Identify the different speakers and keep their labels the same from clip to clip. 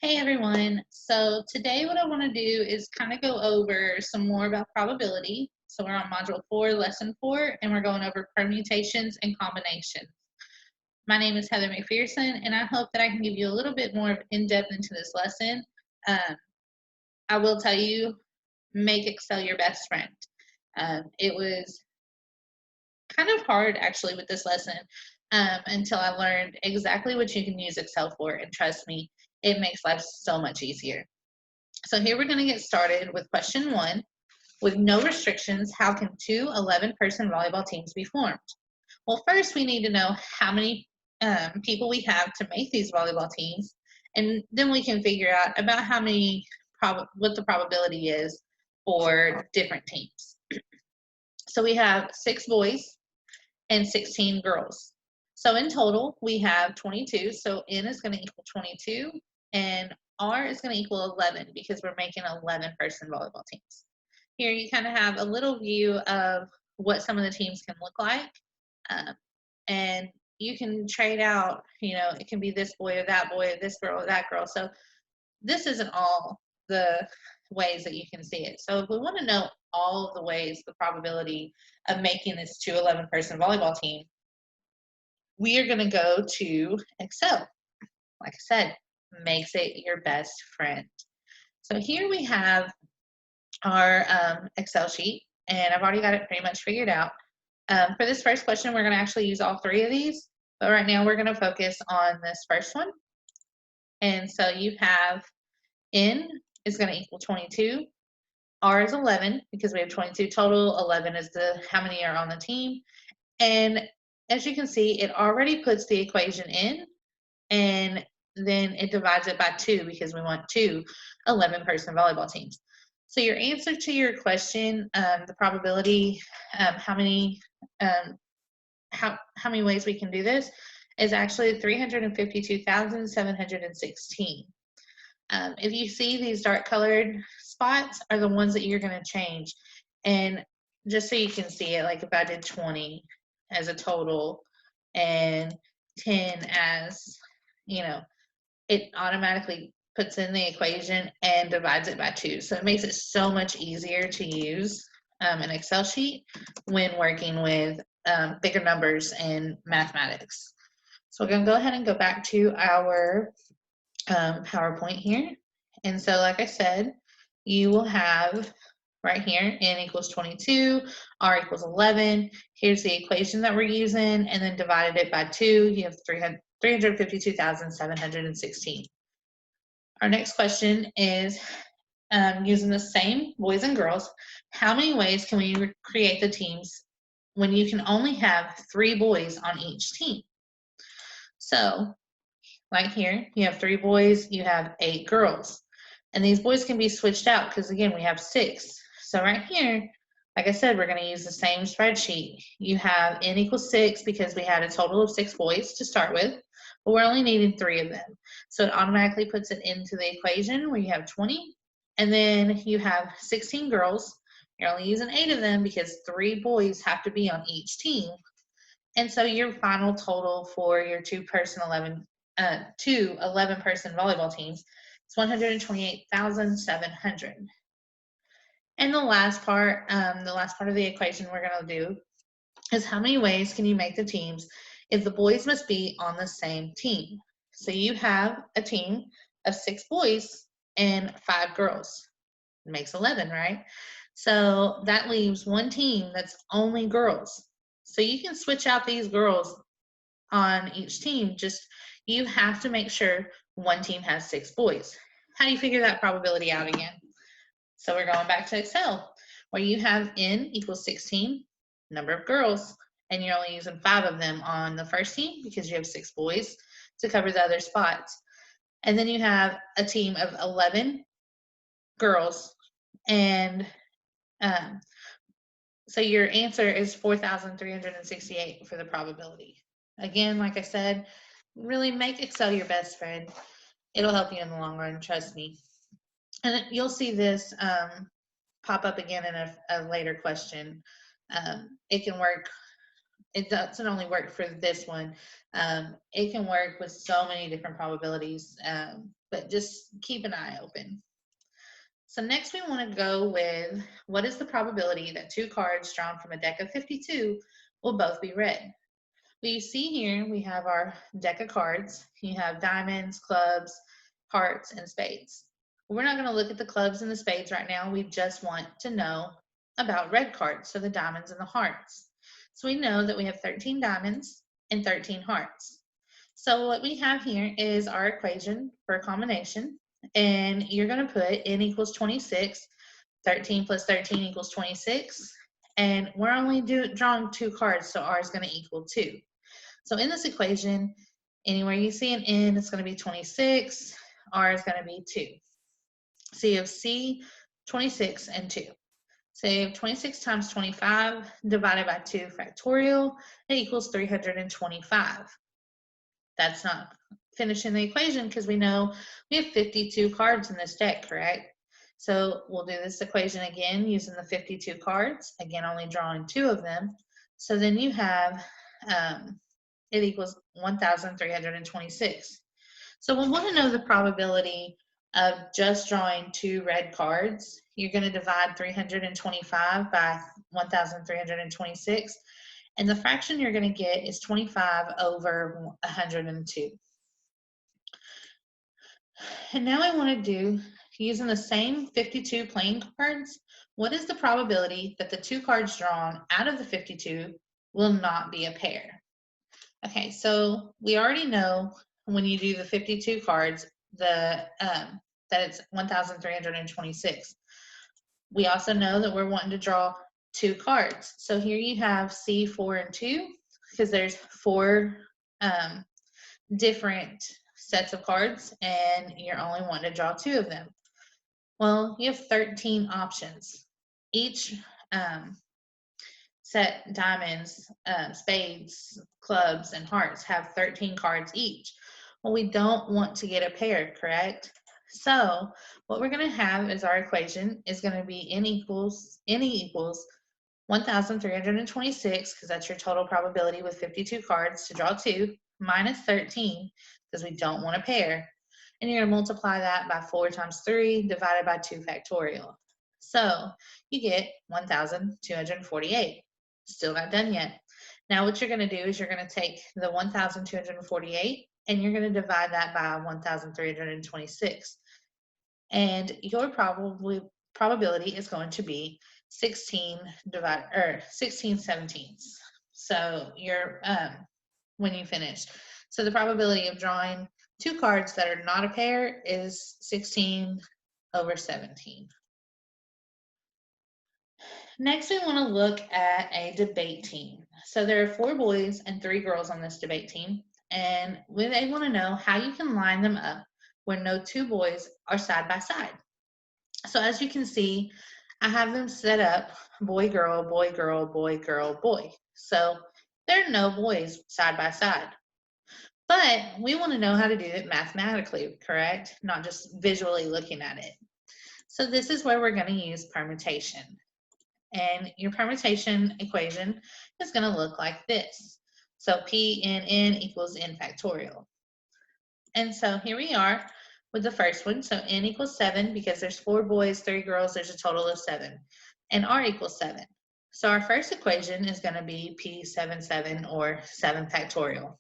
Speaker 1: Hey everyone. So today what I want to do is kind of go over some more about probability. So we're on module 4, lesson 4, and we're going over permutations and combinations. My name is Heather McPherson, and I hope that I can give you a little bit more in-depth into this lesson. Um, I will tell you, make Excel your best friend. It was kind of hard actually with this lesson until I learned exactly what you can use Excel for, and trust me, it makes life so much easier. So here we're going to get started with question 1. With no restrictions, how can two 11-person volleyball teams be formed? Well, first we need to know how many people we have to make these volleyball teams, and then we can figure out about how many, what the probability is for different teams. So we have 6 boys and 16 girls. So in total, we have 22. So N is going to equal 22, and R is going to equal 11 because we're making 11-person volleyball teams. Here you kind of have a little view of what some of the teams can look like. And you can trade out, it can be this boy or that boy, or this girl or that girl. So this isn't all the ways that you can see it. So if we want to know all of the ways, the probability of making this 11-person volleyball team, we are going to go to Excel. Like I said, makes it your best friend. So here we have our Excel sheet, and I've already got it pretty much figured out. For this first question, we're going to actually use all 3 of these, but right now we're going to focus on this first one. And so you have N is going to equal 22. R is 11 because we have 22 total. 11 is how many are on the team. And as you can see, it already puts the equation in, and then it divides it by 2 because we want 2 11-person volleyball teams. So your answer to your question, the probability, how many ways we can do this, is actually 352,716. If you see these dark colored spots are the ones that you're going to change. And just so you can see it, like if I did 20 as a total and 10 as, it automatically puts in the equation and divides it by 2. So it makes it so much easier to use an Excel sheet when working with bigger numbers and mathematics. So we're going to go ahead and go back to our PowerPoint here. And so like I said, you will have right here, N equals 22, R equals 11. Here's the equation that we're using, and then divided it by 2, you have 352,716. Our next question is, using the same boys and girls, how many ways can we create the teams when you can only have 3 boys on each team? So, like here, you have 3 boys, you have 8 girls. And these boys can be switched out because, again, we have 6. So right here, like I said, we're going to use the same spreadsheet. You have N equals 6 because we had a total of 6 boys to start with, but we're only needing 3 of them. So it automatically puts it into the equation where you have 20, and then you have 16 girls. You're only using 8 of them because 3 boys have to be on each team. And so your final total for your two 11-person volleyball teams is 128,700. And the last part of the equation we're going to do is how many ways can you make the teams if the boys must be on the same team. So you have a team of 6 boys and 5 girls. It makes 11, right? So that leaves one team that's only girls. So you can switch out these girls on each team, just you have to make sure one team has 6 boys. How do you figure that probability out again? So we're going back to Excel, where you have N equals 16, number of girls, and you're only using 5 of them on the first team because you have 6 boys to cover the other spots. And then you have a team of 11 girls, and so your answer is 4,368 for the probability. Again, like I said, really make Excel your best friend. It'll help you in the long run, trust me. And you'll see this pop up again in a later question. It can work it doesn't only work for this one. It can work with so many different probabilities, but just keep an eye open. So next we want to go with what is the probability that two cards drawn from a deck of 52 will both be red? Well, you see here we have our deck of cards. You have diamonds, clubs, hearts, and spades. We're not going to look at the clubs and the spades right now. We just want to know about red cards, so the diamonds and the hearts. So we know that we have 13 diamonds and 13 hearts. So what we have here is our equation for a combination, and you're going to put n equals 26, 13 plus 13 equals 26, and we're only drawing two cards, so r is going to equal 2. So in this equation, anywhere you see an n, it's going to be 26, r is going to be 2. So you have c, 26, and 2. So you have 26 times 25 divided by 2 factorial, it equals 325. That's not finishing the equation because we know we have 52 cards in this deck, correct? So we'll do this equation again using the 52 cards, again only drawing 2 of them. So then you have it equals 1,326. So we want to know the probability of just drawing 2 red cards. You're going to divide 325 by 1,326. And the fraction you're going to get is 25 over 102. And now I want to do, using the same 52 playing cards, what is the probability that the 2 cards drawn out of the 52 will not be a pair? Okay, so we already know when you do the 52 cards, that it's 1,326. We also know that we're wanting to draw 2 cards. So here you have C, 4, and 2, because there's 4 different sets of cards, and you're only wanting to draw 2 of them. Well, you have 13 options. Each set, diamonds, spades, clubs, and hearts, have 13 cards each. Well, we don't want to get a pair, correct? So what we're going to have is our equation is going to be n equals 1,326, because that's your total probability with 52 cards to draw 2, minus 13, because we don't want a pair. And you're going to multiply that by 4 times 3 divided by 2 factorial. So you get 1,248. Still not done yet. Now what you're going to do is you're going to take the 1,248 and you're going to divide that by 1,326. And your probability is going to be 16 17ths. So you're when you finish. So the probability of drawing 2 cards that are not a pair is 16 over 17. Next, we want to look at a debate team. So there are 4 boys and 3 girls on this debate team, and they want to know how you can line them up when no 2 boys are side by side. So as you can see, I have them set up boy, girl, boy, girl, boy, girl, boy. So there are no boys side by side. But we want to know how to do it mathematically, correct? Not just visually looking at it. So this is where we're going to use permutation. And your permutation equation is going to look like this. So P in n equals n factorial. And so here we are with the first one. So n equals 7 because there's 4 boys, 3 girls, there's a total of 7. And r equals 7. So our first equation is going to be P77 or 7 factorial.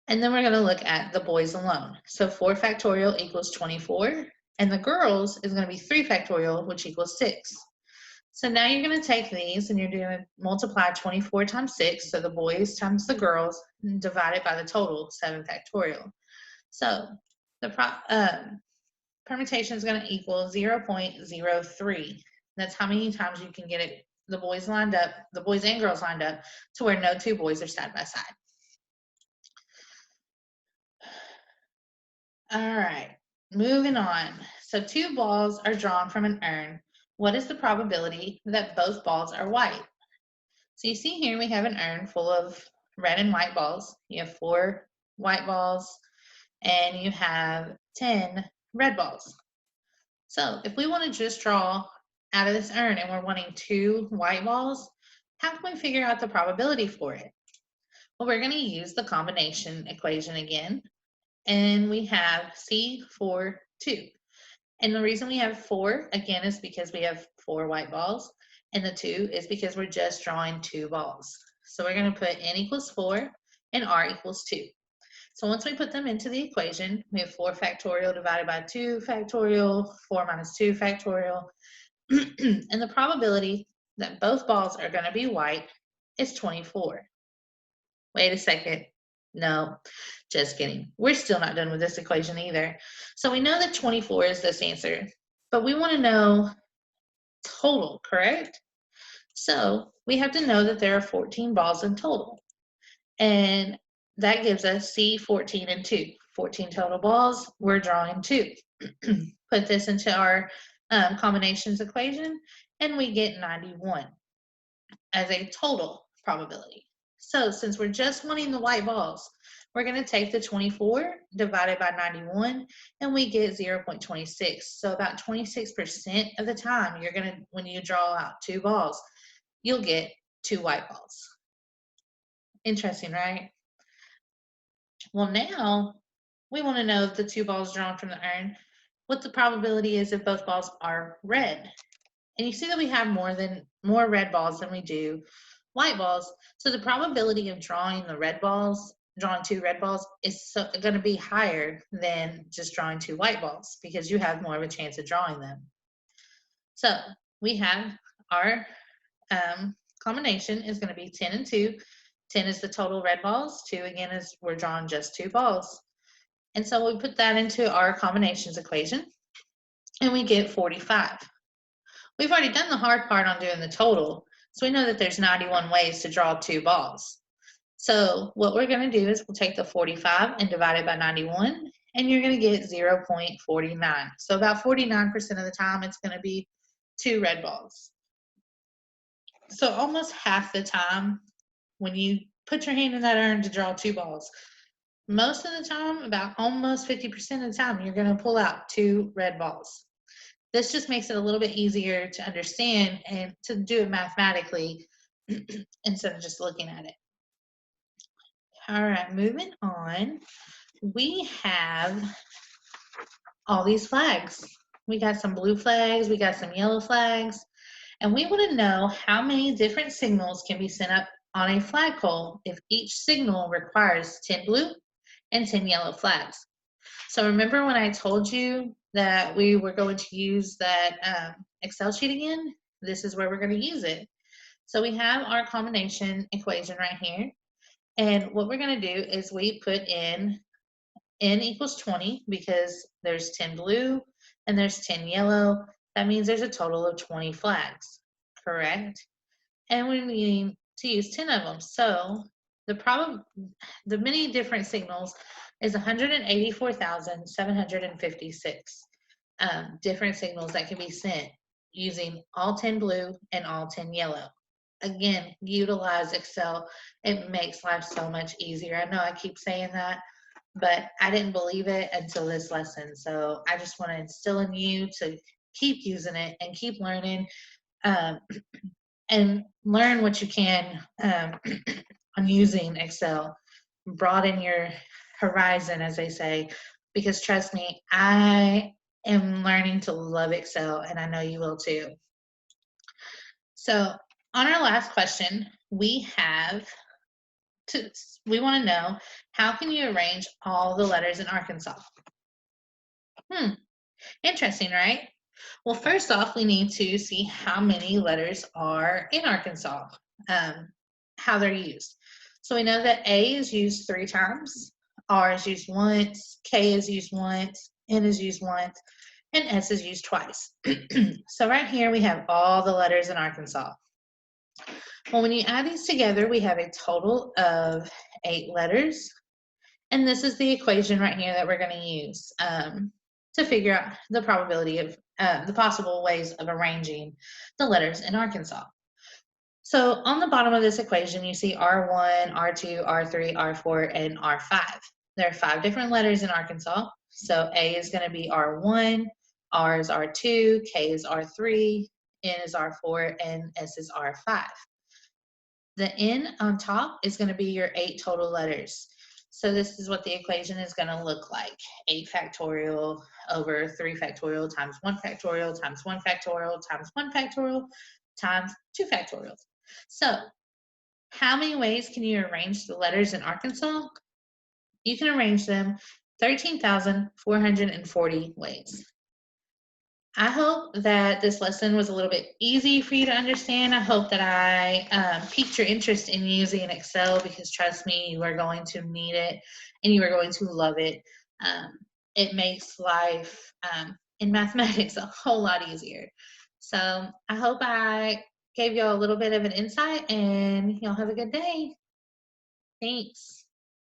Speaker 1: And then we're going to look at the boys alone. So 4 factorial equals 24. And the girls is going to be 3 factorial, which equals 6. So now you're going to take these and you're going to multiply 24 times 6, so the boys times the girls, divided by the total, 7 factorial. So the permutation is going to equal 0.03. That's how many times you can get it, the boys lined up, the boys and girls lined up, to where no 2 boys are side by side. All right, moving on. So 2 balls are drawn from an urn. What is the probability that both balls are white? So you see here we have an urn full of red and white balls. You have 4 white balls and you have 10 red balls. So if we want to just draw out of this urn and we're wanting 2 white balls, How can we figure out the probability for it? Well, we're going to use the combination equation again, and we have C4, 2. And the reason we have 4, again, is because we have 4 white balls, and the 2 is because we're just drawing 2 balls. So we're going to put n equals 4 and r equals 2. So once we put them into the equation, we have 4 factorial divided by 2 factorial, 4 minus 2 factorial, and the probability that both balls are going to be white is 24. Wait a second. No, just kidding. We're still not done with this equation either. So we know that 24 is this answer, but we want to know total, correct? So we have to know that there are 14 balls in total. And that gives us C, 14, and 2. 14 total balls, we're drawing 2. Put this into our combinations equation, and we get 91 as a total probability. So since we're just wanting the white balls, we're going to take the 24 divided by 91, and we get 0.26. So about 26% of the time, you're going to, when you draw out 2 balls, you'll get 2 white balls. Interesting, right? Well, now we want to know if the 2 balls drawn from the urn, what the probability is if both balls are red. And you see that we have more red balls than we do white balls. So the probability of drawing 2 red balls is going to be higher than just drawing 2 white balls because you have more of a chance of drawing them. So we have our combination is going to be 10 and 2. 10 is the total red balls. 2 again is we're drawing just 2 balls. And so we put that into our combinations equation and we get 45. We've already done the hard part on doing the total, so we know that there's 91 ways to draw 2 balls. So what we're going to do is we'll take the 45 and divide it by 91, and you're going to get 0.49. So about 49% of the time, it's going to be 2 red balls. So almost half the time, when you put your hand in that urn to draw 2 balls, most of the time, about almost 50% of the time, you're going to pull out 2 red balls. This just makes it a little bit easier to understand and to do it mathematically instead of just looking at it. All right, moving on. We have all these flags. We got some blue flags, we got some yellow flags, and we want to know how many different signals can be sent up on a flagpole if each signal requires 10 blue and 10 yellow flags. So remember when I told you that we were going to use that Excel sheet again? This is where we're going to use it. So we have our combination equation right here. And what we're going to do is we put in n equals 20 because there's 10 blue and there's 10 yellow. That means there's a total of 20 flags, correct? And we need to use 10 of them. So the many different signals is 184,756 different signals that can be sent using all 10 blue and all 10 yellow. Again, utilize Excel. It makes life so much easier. I know I keep saying that, but I didn't believe it until this lesson. So I just want to instill in you to keep using it and keep learning and learn what you can on using Excel. Broaden your horizon, as they say, because trust me, I am learning to love Excel, and I know you will too. So on our last question, we want to know, how can you arrange all the letters in Arkansas? Interesting, right? Well, first off, we need to see how many letters are in Arkansas, how they're used. So we know that A is used 3 times, R is used once, K is used once, N is used once, and S is used twice. So right here we have all the letters in Arkansas. Well, when you add these together, we have a total of 8 letters. And this is the equation right here that we're going to use to figure out the probability of the possible ways of arranging the letters in Arkansas. So on the bottom of this equation, you see R1, R2, R3, R4, and R5. There are 5 different letters in Arkansas. So A is going to be R1, R is R2, K is R3, N is R4, and S is R5. The n on top is going to be your 8 total letters. So this is what the equation is going to look like. 8 factorial over 3 factorial times 1 factorial times 1 factorial times 1 factorial times 2 factorial. So how many ways can you arrange the letters in Arkansas? You can arrange them 13,440 ways. I hope that this lesson was a little bit easy for you to understand. I hope that I piqued your interest in using Excel, because trust me, you are going to need it and you are going to love it. It makes life in mathematics a whole lot easier. So I hope I gave you a little bit of an insight, and y'all have a good day. Thanks.